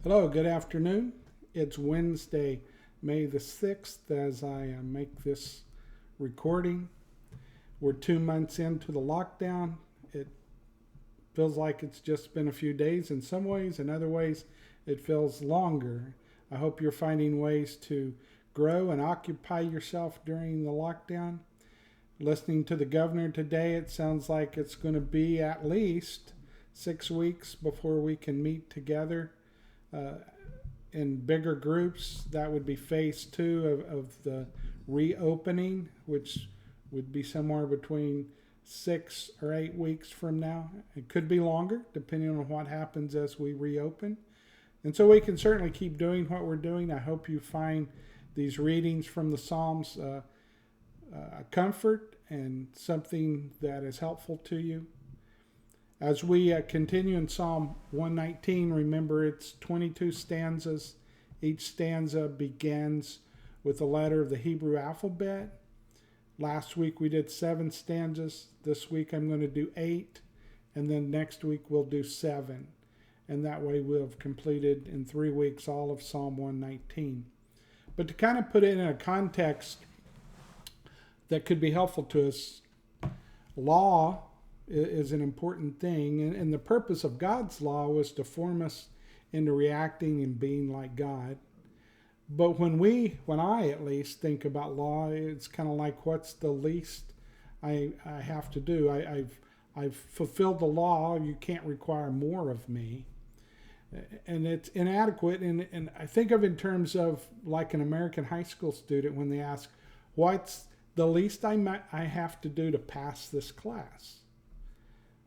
Hello, good afternoon. It's Wednesday, May the 6th, as I make this recording. We're 2 months into the lockdown. It feels like it's just been a few days in some ways, in other ways, it feels longer. I hope you're finding ways to grow and occupy yourself during the lockdown. Listening to the governor today, it sounds like it's going to be at least 6 weeks before we can meet together uh, in bigger groups. That would be phase two of the reopening, which would be somewhere between 6 or 8 weeks from now. It could be longer, depending on what happens as we reopen. And so we can certainly keep doing what we're doing. I hope you find these readings from the Psalms a comfort and something that is helpful to you. As we continue in Psalm 119, remember it's 22 stanzas. Each stanza begins with a letter of the Hebrew alphabet. Last week we did 7 stanzas. This week I'm going to do 8. And then next week we'll do 7. And that way we'll have completed in 3 weeks all of Psalm 119. But to kind of put it in a context that could be helpful to us, law is an important thing, and the purpose of God's law was to form us into reacting and being like God. But when I at least think about law, it's kind of like, what's the least I have to do? I've fulfilled the law. You can't require more of me, and it's inadequate. And I think of in terms of like an American high school student when they ask, "What's the least I have to do to pass this class?"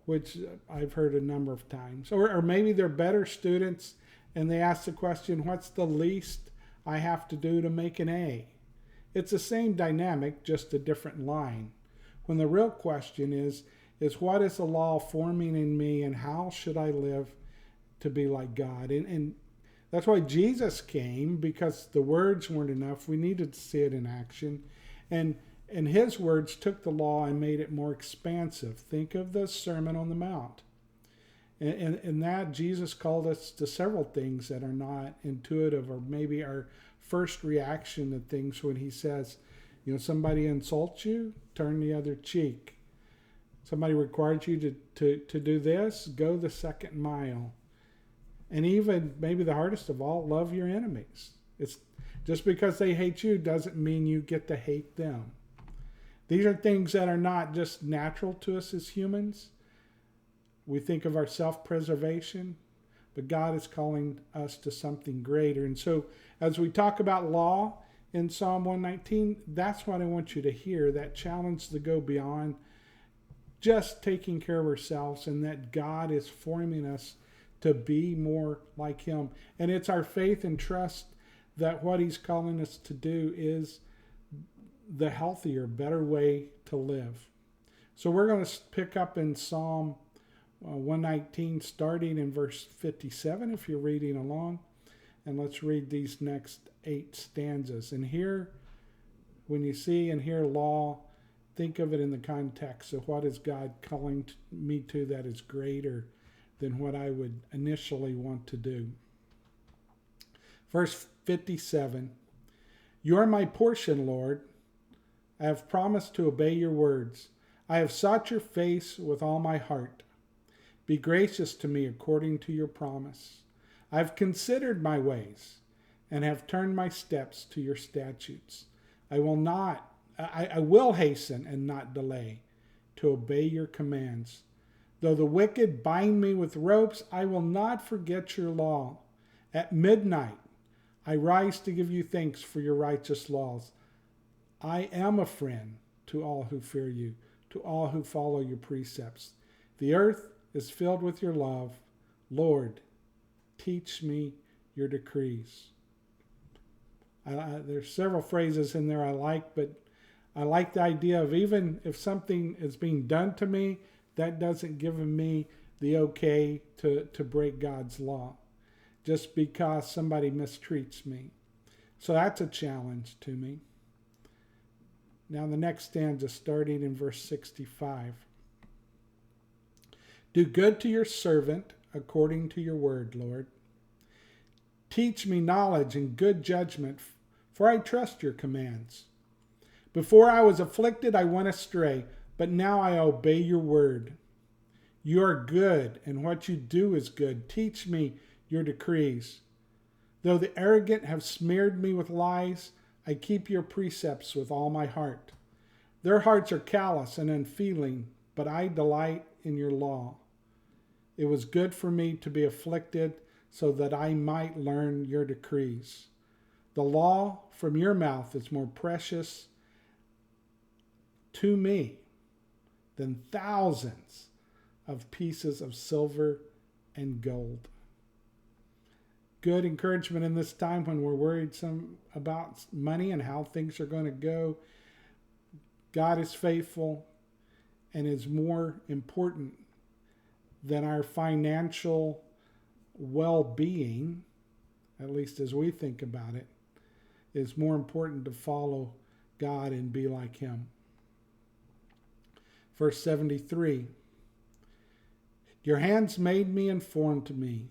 Which I've heard a number of times. Or maybe they're better students and they ask the question, what's the least I have to do to make an A? It's the same dynamic, just a different line. When the real question is what is the law forming in me and how should I live to be like God? And that's why Jesus came, because the words weren't enough. We needed to see it in action. And his words took the law and made it more expansive. Think of the Sermon on the Mount. And that Jesus called us to several things that are not intuitive, or maybe our first reaction to things when he says, somebody insults you, turn the other cheek. Somebody requires you to do this, go the second mile. And even maybe the hardest of all, love your enemies. It's just because they hate you doesn't mean you get to hate them. These are things that are not just natural to us as humans. We think of our self-preservation, but God is calling us to something greater. And so as we talk about law in Psalm 119, that's what I want you to hear, that challenge to go beyond just taking care of ourselves, and that God is forming us to be more like him. And it's our faith and trust that what he's calling us to do is the healthier, better way to live. So we're going to pick up in Psalm 119, starting in verse 57, if you're reading along. And let's read these next 8 stanzas. And here, when you see and hear law, think of it in the context of what is God calling me to that is greater than what I would initially want to do. Verse 57, "You are my portion, Lord. I have promised to obey your words. I have sought your face with all my heart. Be gracious to me according to your promise. I have considered my ways and have turned my steps to your statutes. I will hasten and not delay to obey your commands. Though the wicked bind me with ropes, I will not forget your law. At midnight, I rise to give you thanks for your righteous laws. I am a friend to all who fear you, to all who follow your precepts. The earth is filled with your love. Lord, teach me your decrees." There's several phrases in there I like, but I like the idea of even if something is being done to me, that doesn't give me the okay to break God's law just because somebody mistreats me. So that's a challenge to me. Now the next stanza, starting in verse 65. "Do good to your servant according to your word, Lord. Teach me knowledge and good judgment, for I trust your commands. Before I was afflicted, I went astray, but now I obey your word. You are good, and what you do is good. Teach me your decrees. Though the arrogant have smeared me with lies, I keep your precepts with all my heart. Their hearts are callous and unfeeling, but I delight in your law. It was good for me to be afflicted so that I might learn your decrees. The law from your mouth is more precious to me than thousands of pieces of silver and gold. Good encouragement in this time when we're worried about money and how things are going to go. God is faithful and is more important than our financial well-being, at least as we think about it. It's more important to follow God and be like him. Verse 73, your hands made me and formed me.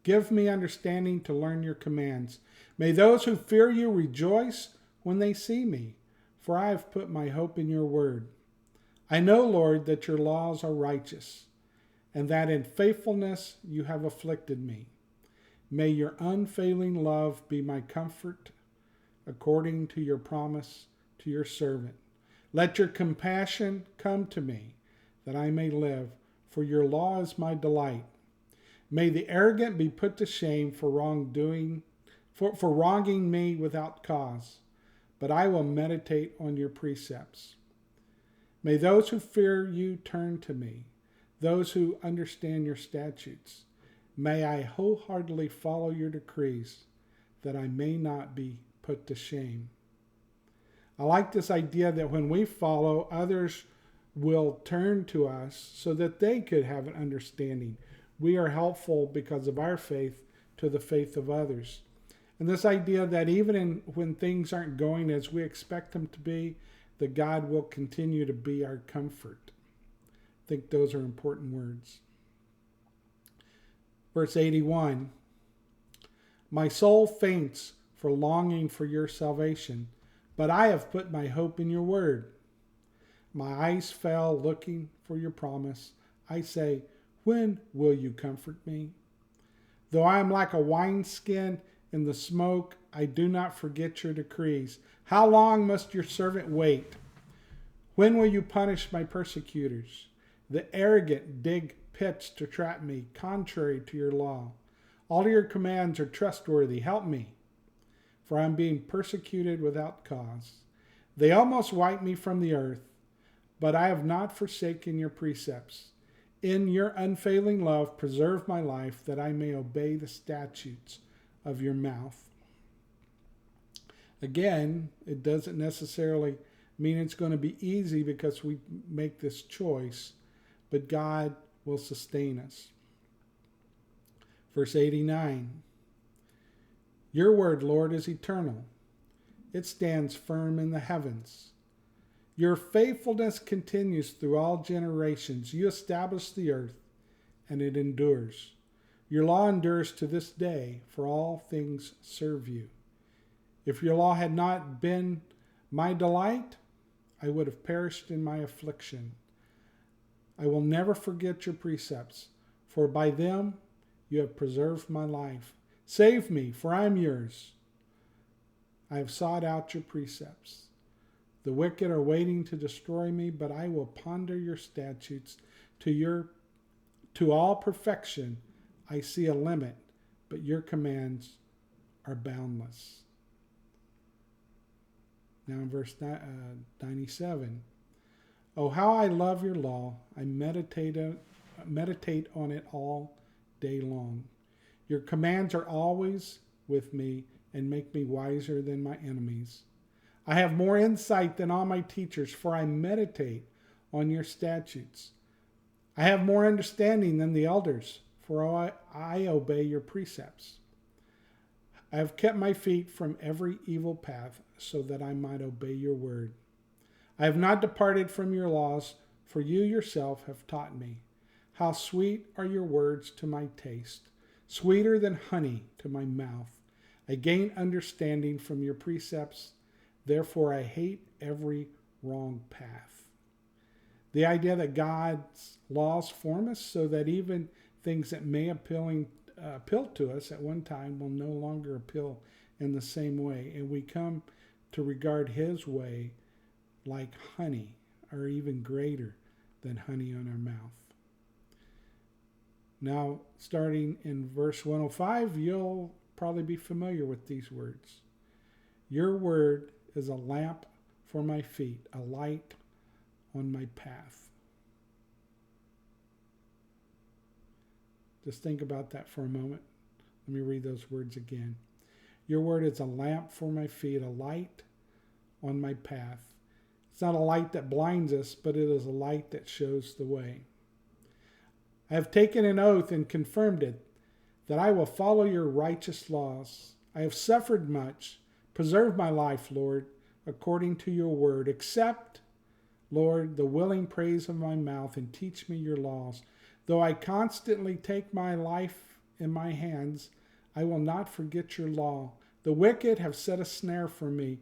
Give me understanding to learn your commands. May those who fear you rejoice when they see me, for I have put my hope in your word. I know, Lord, that your laws are righteous, and that in faithfulness you have afflicted me. May your unfailing love be my comfort, according to your promise to your servant. Let your compassion come to me, that I may live, for your law is my delight. May the arrogant be put to shame for wrongdoing, for wronging me without cause, but I will meditate on your precepts. May those who fear you turn to me, those who understand your statutes. May I wholeheartedly follow your decrees, that I may not be put to shame. I like this idea that when we follow, others will turn to us so that they could have an understanding. We are helpful because of our faith to the faith of others. And this idea that even when things aren't going as we expect them to be, that God will continue to be our comfort. I think those are important words. Verse 81, my soul faints for longing for your salvation, but I have put my hope in your word. My eyes fail looking for your promise. I say, when will you comfort me? Though I am like a wineskin in the smoke, I do not forget your decrees. How long must your servant wait? When will you punish my persecutors? The arrogant dig pits to trap me, contrary to your law. All your commands are trustworthy. Help me, for I am being persecuted without cause. They almost wipe me from the earth, but I have not forsaken your precepts. In your unfailing love, preserve my life, that I may obey the statutes of your mouth. Again, it doesn't necessarily mean it's going to be easy because we make this choice, but God will sustain us. Verse 89, your word, Lord, is eternal. It stands firm in the heavens. Your faithfulness continues through all generations. You establish the earth, and it endures. Your law endures to this day, for all things serve you. If your law had not been my delight, I would have perished in my affliction. I will never forget your precepts, for by them you have preserved my life. Save me, for I am yours. I have sought out your precepts. The wicked are waiting to destroy me, but I will ponder your statutes. To all perfection I see a limit, but your commands are boundless. Now in verse 97. Oh, how I love your law. I meditate on it all day long. Your commands are always with me and make me wiser than my enemies. I have more insight than all my teachers, for I meditate on your statutes. I have more understanding than the elders, for I obey your precepts. I have kept my feet from every evil path, so that I might obey your word. I have not departed from your laws, for you yourself have taught me. How sweet are your words to my taste, sweeter than honey to my mouth. I gain understanding from your precepts. Therefore, I hate every wrong path. The idea that God's laws form us so that even things that may appeal to us at one time will no longer appeal in the same way. And we come to regard his way like honey, or even greater than honey on our mouth. Now, starting in verse 105, you'll probably be familiar with these words. Your word is a lamp for my feet, a light on my path. Just think about that for a moment. Let me read those words again. Your word is a lamp for my feet, a light on my path. It's not a light that blinds us, but it is a light that shows the way. I have taken an oath and confirmed it, that I will follow your righteous laws. I have suffered much. Preserve my life, Lord, according to your word. Accept, Lord, the willing praise of my mouth and teach me your laws. Though I constantly take my life in my hands, I will not forget your law. The wicked have set a snare for me,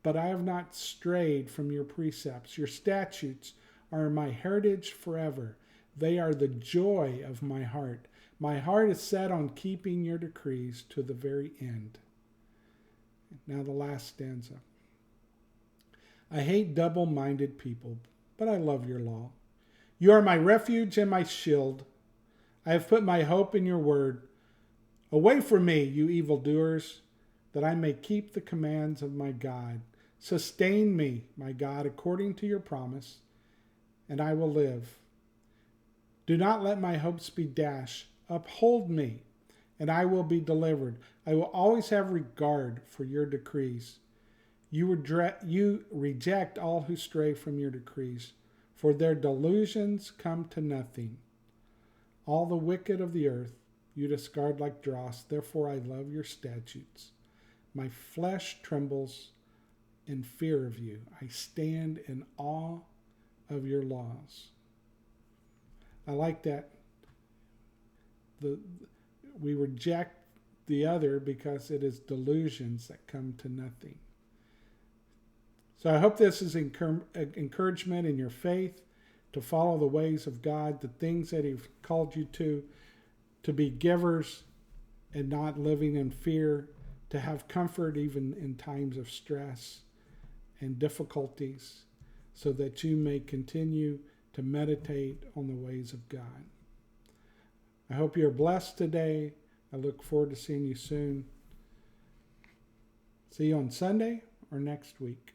but I have not strayed from your precepts. Your statutes are my heritage forever. They are the joy of my heart. My heart is set on keeping your decrees to the very end. Now the last stanza. I hate double-minded people, but I love your law. You are my refuge and my shield. I have put my hope in your word. Away from me, you evildoers, that I may keep the commands of my God. Sustain me, my God, according to your promise, and I will live. Do not let my hopes be dashed. Uphold me, and I will be delivered. I will always have regard for your decrees. You reject all who stray from your decrees, for their delusions come to nothing. All the wicked of the earth you discard like dross. Therefore I love your statutes. My flesh trembles in fear of you. I stand in awe of your laws. I like that. We reject the other because it is delusions that come to nothing. So I hope this is encouragement in your faith to follow the ways of God, the things that he's called you to be givers and not living in fear, to have comfort even in times of stress and difficulties, so that you may continue to meditate on the ways of God. I hope you're blessed today. I look forward to seeing you soon. See you on Sunday or next week.